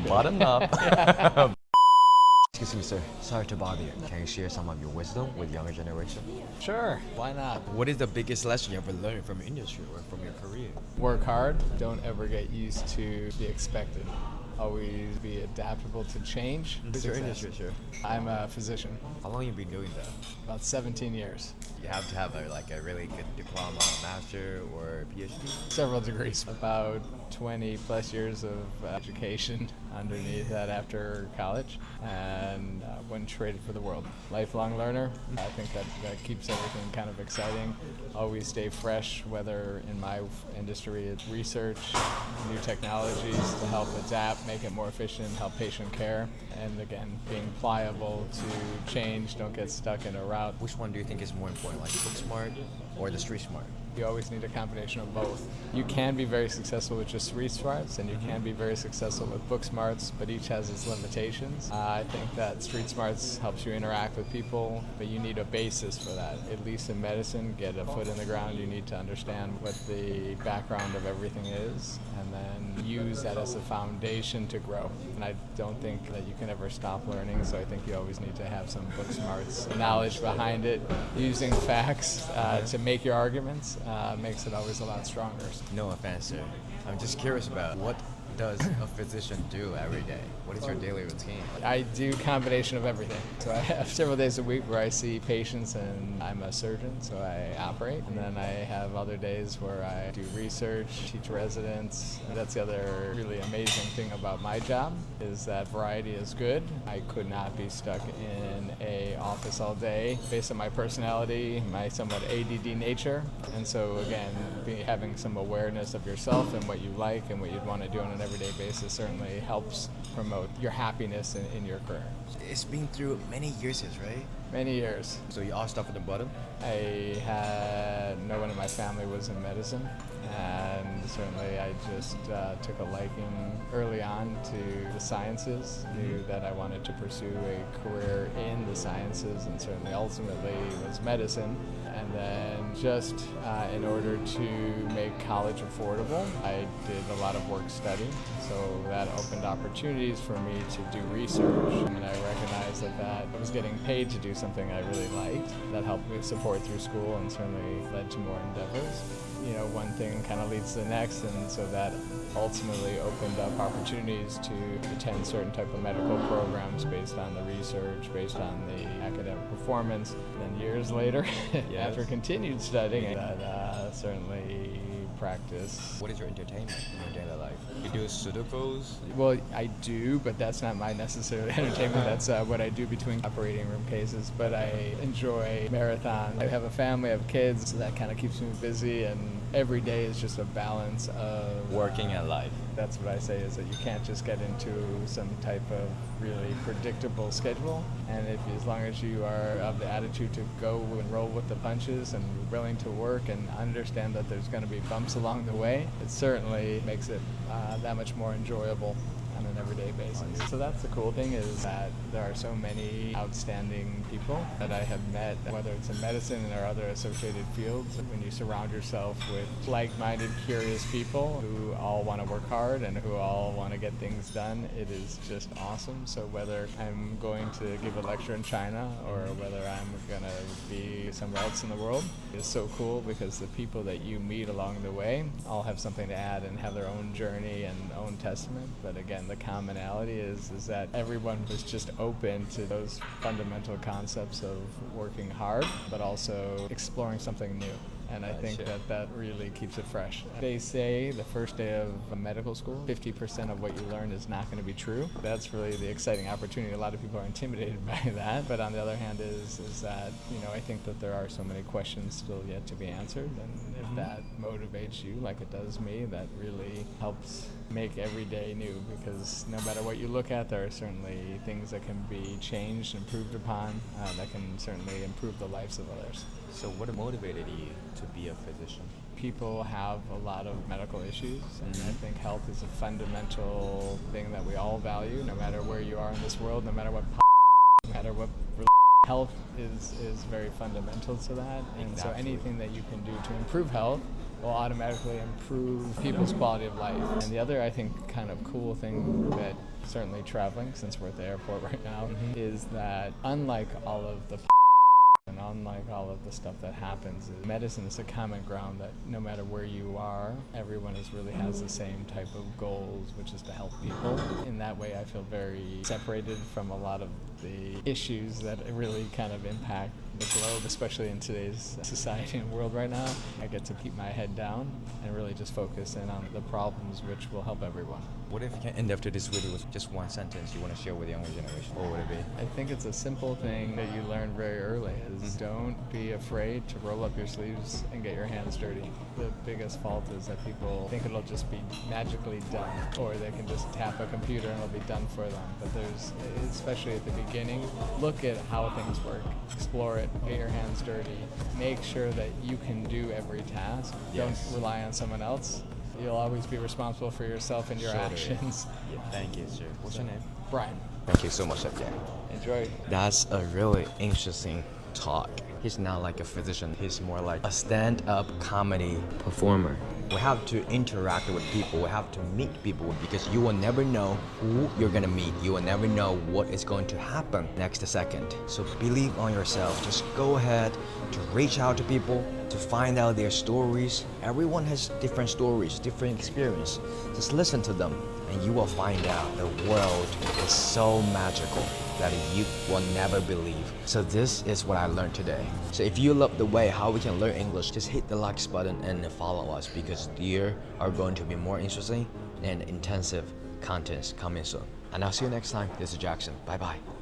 Bottom up. Excuse me, sir. Sorry to bother you. Can you share some of your wisdom with younger generation? Sure, why not? What is the biggest lesson you ever learned from your industry or from your career? Work hard. Don't ever get used to the expected. Always be adaptable to change. What's your industry, sir? I'm a physician. How long have you been doing that? About 17 years. You have to have a really good diploma, master, or PhD? Several degrees. About 20 plus years of education underneath that after college, and went traded for the world. Lifelong learner. I think that keeps everything kind of exciting. Always stay fresh, whether in my industry it's research, new technologies to help adapt, make it more efficient, help patient care, and again, being pliable to change, don't get stuck in a route. Which one do you think is more important, like book smart or the street smart? You always need a combination of both. You can be very successful with just street smarts, and you can be very successful with book smarts, but each has its limitations. I think that street smarts helps you interact with people, but you need a basis for that. At least in medicine, get a foot in the ground. You need to understand what the background of everything is, and then use that as a foundation to grow. And I don't think that you can ever stop learning, so I think you always need to have some book smarts, knowledge behind it, using facts to make your arguments. Makes it always a lot stronger. No offense, sir. I'm just curious about what does a physician do every day? What is your daily routine? I do a combination of everything. So I have several days a week where I see patients and I'm a surgeon, so I operate. And then I have other days where I do research, teach residents. And that's the other really amazing thing about my job, is that variety is good. I could not be stuck in a office all day based on my personality, my somewhat ADD nature. And so again, having some awareness of yourself and what you like and what you'd want to do on an everyday basis certainly helps promote your happiness in your career. It's been through many years, right? Many years. So you all start from the bottom? I had no one in my family was in medicine, and certainly I just took a liking early on to the sciences, knew that I wanted to pursue a career in the sciences, and certainly ultimately was medicine. And then just in order to make college affordable, I did a lot of work study. So that opened opportunities for me to do research. And I recognized that I was getting paid to do something I really liked. That helped me support through school and certainly led to more endeavors. You know, one thing kind of leads to the next, and so that ultimately opened up opportunities to attend certain type of medical programs based on the research, based on the academic performance. And then years later, after continued studying, that certainly practice. What is your entertainment in your daily life? You do Sudokus? Well, I do, but that's not my necessarily entertainment. That's what I do between operating room cases. But I enjoy marathons. I have a family, I have kids, so that kind of keeps me busy. And every day is just a balance of Working and life. That's what I say, is that you can't just get into some type of really predictable schedule. And as long as you are of the attitude to go and roll with the punches and willing to work and understand that there's going to be bumps along the way, it certainly makes it that much more enjoyable on an everyday basis. So that's the cool thing, is that there are so many outstanding people that I have met, whether it's in medicine or other associated fields. When you surround yourself with like-minded, curious people who all want to work hard and who all want to get things done, it is just awesome. So whether I'm going to give a lecture in China or whether I'm going to be somewhere else in the world, it's so cool because the people that you meet along the way all have something to add and have their own journey and own testament. But again, the commonality is that everyone was just open to those fundamental concepts of working hard, but also exploring something new. And I think that really keeps it fresh. They say the first day of medical school, 50% of what you learn is not going to be true. That's really the exciting opportunity. A lot of people are intimidated by that. But on the other hand is that, I think that there are so many questions still yet to be answered. And if that motivates you, like it does me, that really helps make every day new, because no matter what you look at, there are certainly things that can be changed, improved upon, that can certainly improve the lives of others. So what motivated you to be a physician? People have a lot of medical issues, and I think health is a fundamental thing that we all value, no matter where you are in this world, no matter what health is very fundamental to that. And so anything that you can do to improve health will automatically improve people's quality of life. And the other, I think, kind of cool thing that certainly traveling, since we're at the airport right now, is that unlike all of the and unlike all of the stuff that happens, medicine is a common ground that no matter where you are, everyone really has the same type of goals, which is to help people. In that way, I feel very separated from a lot of the issues that really kind of impact the globe, especially in today's society and world right now. I get to keep my head down and really just focus in on the problems which will help everyone. What if you can end up to this video with just one sentence you want to share with the younger generation? What would it be? I think it's a simple thing that you learn very early is don't be afraid to roll up your sleeves and get your hands dirty. The biggest fault is that people think it'll just be magically done, or they can just tap a computer and it'll be done for them. But there's, especially at the beginning, look at how things work, explore it, get your hands dirty, make sure that you can do every task. Yes. Don't rely on someone else. You'll always be responsible for yourself and your actions. Yeah, thank you, sir. What's your name? Brian, Thank you so much, Jack. enjoy. That's a really interesting talk. He's not like a physician, he's more like a stand-up comedy performer. We have to interact with people, we have to meet people, because you will never know who you're gonna meet. You will never know what is going to happen next second. So believe on yourself. Just go ahead to reach out to people, to find out their stories. Everyone has different stories, different experience. Just listen to them and you will find out the world is so magical that you will never believe. So this is what I learned today. So if you love the way how we can learn English, just hit the likes button and follow us, because there are going to be more interesting and intensive contents coming soon. And I'll see you next time. This is Jackson. Bye bye.